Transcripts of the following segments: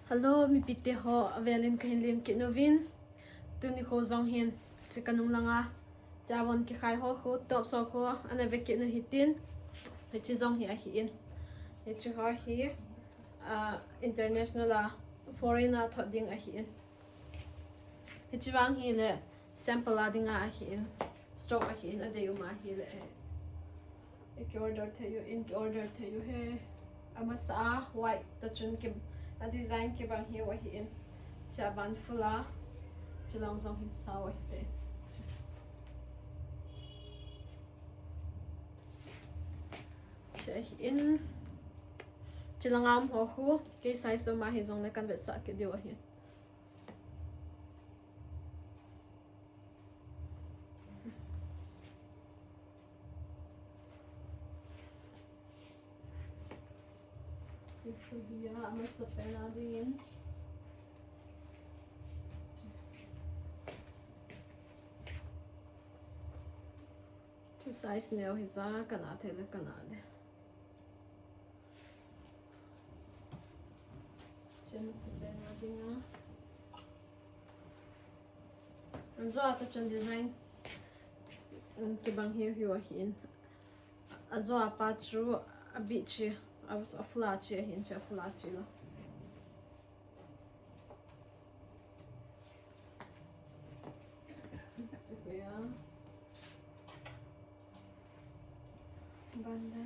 Hello, mi pite ho avelin kahin lim ki novin. Tu ni ko zong hin chi kanung langa. Jawon ki khai ho ko top so ko ana ve ki no hitin. He chi zong hi a hi in. He chi ho hi international foreigner thot ding a hi in. He chi wang hi le sample a ding a hi in. Stock a hi in a de ma hi le. Ek order the you in order the you he amasa white to chun ki a design ki bang hi wa hi in. Cha ban fula chi long zong hin sa wa hi. Cha hi in chi lang am ho khu ke size so ma hi zong le kan ve sa ke di wa hi. Here amasa pena din. Two size nail his kanate le kanade. Amasa pena din. Anzo ata chun design ki bang hi hi wa hin. Azo apa chu a bichi a flat chi hin cha flat chi lo. Banda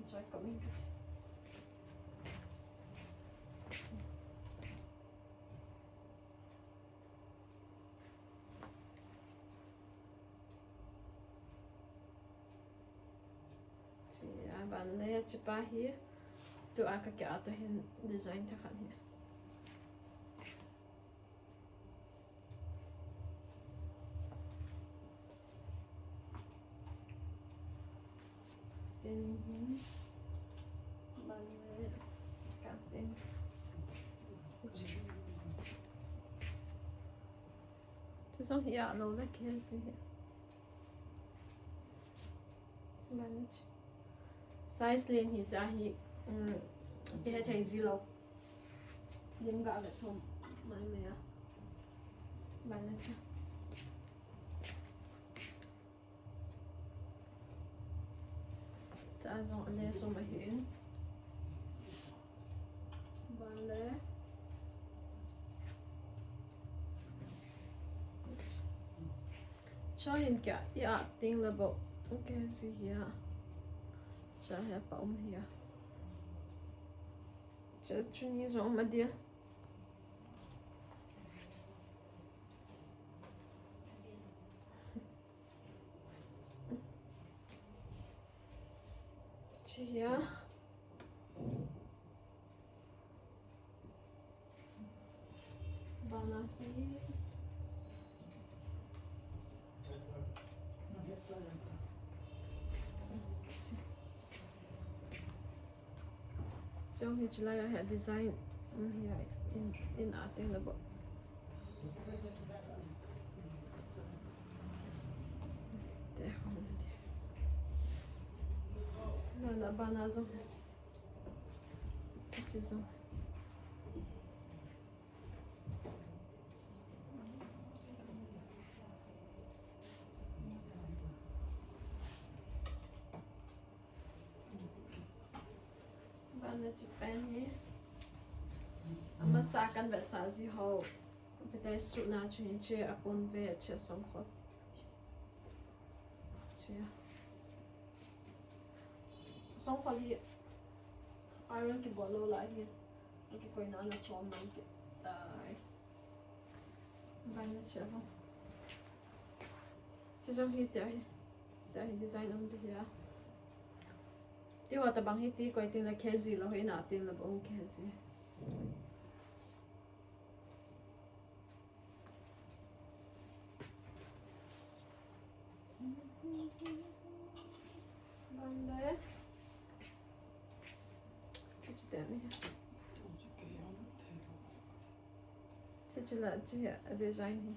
try coming good. Banda ya chipa hi tu aka kya to hin design ta khan hi. Then banda cutting. Thế xong thì ạ lâu là kia gì manage size lên thì ra hi cái hệ thay gì lâu điểm gạo về thông mai mẹ manage ta dùng anh ấy số mà hiện bạn lẽ cho hiện cả ya tiếng là bộ cái gì ya cho hệ bảo ya cho chúng như giống mà đi chị ya bạn nào đi trong thì chỉ là hệ design here in art tiếng là bộ để không là bạn nào dùng chỉ dùng bạn chụp pen nhé ama sakan ve sa gì ho betai su na chin che apon ve che som kho che som kho li iron ki bolo la hi ki koi na chom nam ki tai ban che ho chi som hi tai design om de ya ti wa ta bang hi ti koi tin la khezi lo hi na tin la bong khezi banda chút chút này Chị là chị design here.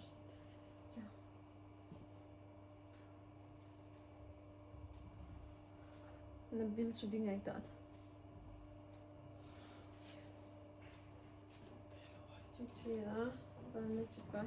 Nó bill chu ding ai ta. Chị à, bạn nó chị phải.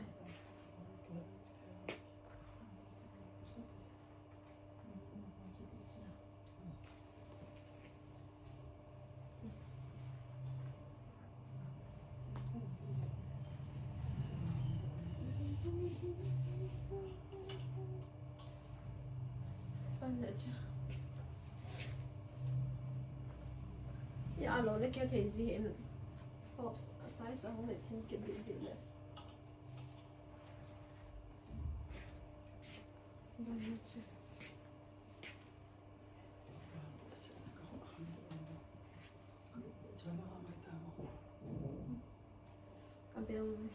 Bạn nó chị. Ja, lo det kan jag ta i en tops size hon är tänker det. Banget. Abel. Banget.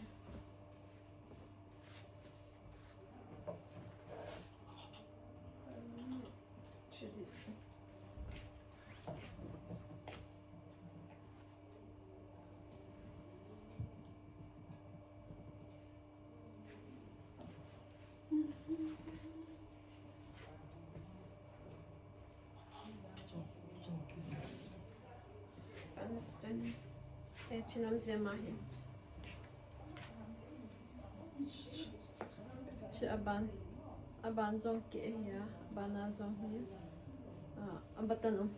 Çinam zemahin. Chị aban zong ke ya bana zong ni. Ambatan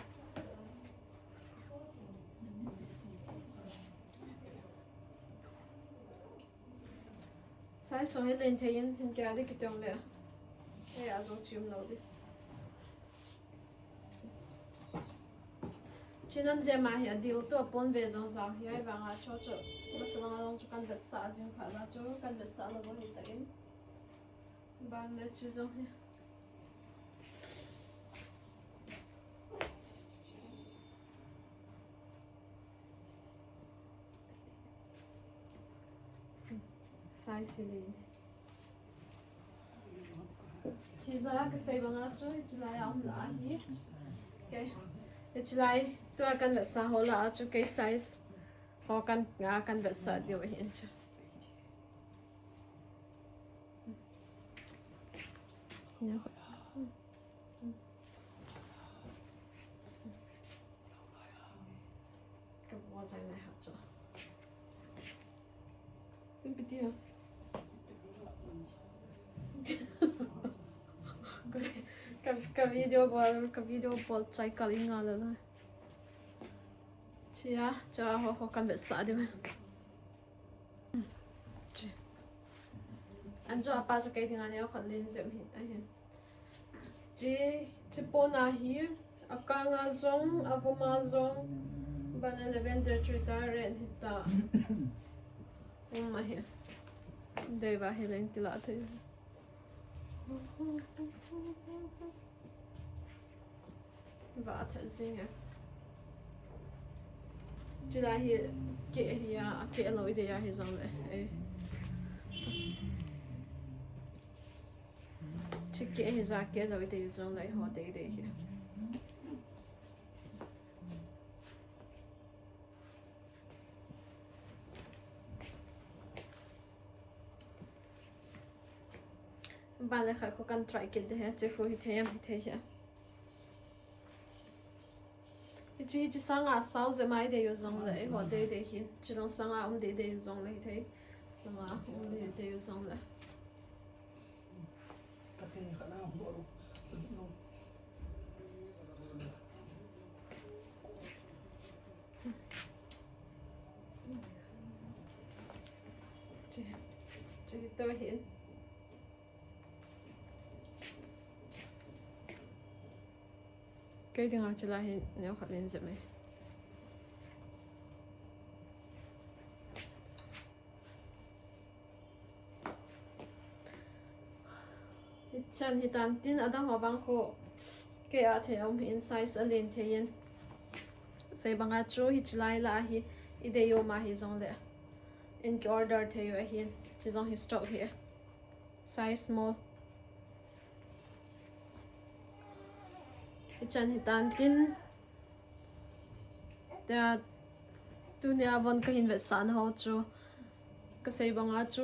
Sai so helen tayin hin gade ki dongle. Azong chim lo di. Chinam zemahin dil to pon ve zong sa ya banga cho cho. Masala long chu kan besa jing phala cho kan besa lo bo hitain. Ban le chi zong he. Sai silin. Chi za ka sai banga cho ichilai am la hi. Okay. Ichilai to kan besa hola cho kai size ho kan nga kan besa dio hin cho. No. Cái bộ tay này hợp cho. Cái bị tiêu. Cái video bộ chạy cả linh ngà rồi. Chị à, cho họ cần biết sao đi mà. Chị. Anh cho apa cho cái tiếng Anh họ lên dễ hiện. Chị bộ na hi, akang azong, avomazong, bana lavender chuita red hita. Hi. Đây va hi lên tila thế. Va thật xinh à. Chị là hi kệ hi à kệ lối để hi zong lệ. Chị kệ hi ra kệ lối để zong lệ họ để hi. Bạn lại khai khó khăn try cái đấy chứ không thì thế. Chị sang à sau giờ mai để dùng lại hoặc để hi chỉ đang sang à để dùng lại thế mà để dùng lại chị tôi hiện cái tiếng Anh là hiện nếu học lên dễ mày chân thì tan tin ở đâu họ bằng khổ cái ở thế ông hiện size lên thế yên say bằng à chú hít lại là hi ideo mà hi zong lệ in cái order thế yêu hiện chỉ zong hi stock here size small chân thì tan tin ta tu nhà vẫn cái hình vẽ sẵn hậu chú cái say bằng á chú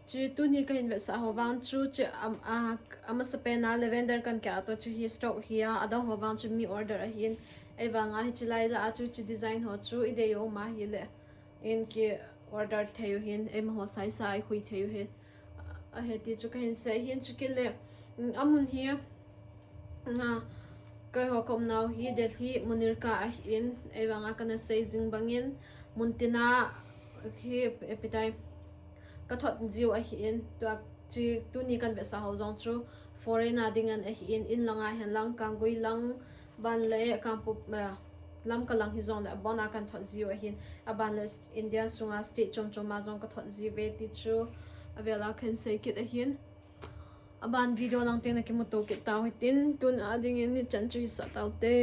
chú tu ni cái invest sa hồ vang chú chứ ama sa pena lavender kan cả to chú hi stock hi à ada hồ vang chú mi order a hin ai vang á hi chilai da chú chú design ho chú ide yo ma hi le in ki order theo hin em ho sai sai khui theo hin a he ti chú cái hin sai hin chú cái le amun hi na cái họ kom nào hi Delhi munir ka hin ai vang á kana sai jing bangin muntina khi epitai ka thot jiu a hin tu ni kan be sa ho zong chu foreigner dingan a hin in langa hen lang kang gui lang ban le kampu lam ka lang hi zong la bona kan thot jiu a hin aban le India sunga state chom chom ma zong ka thot ji ve ti chu avela kan sei kit a hin aban video lang te na ki mo to ki taw tin tun ading in ni chan chu sa taw te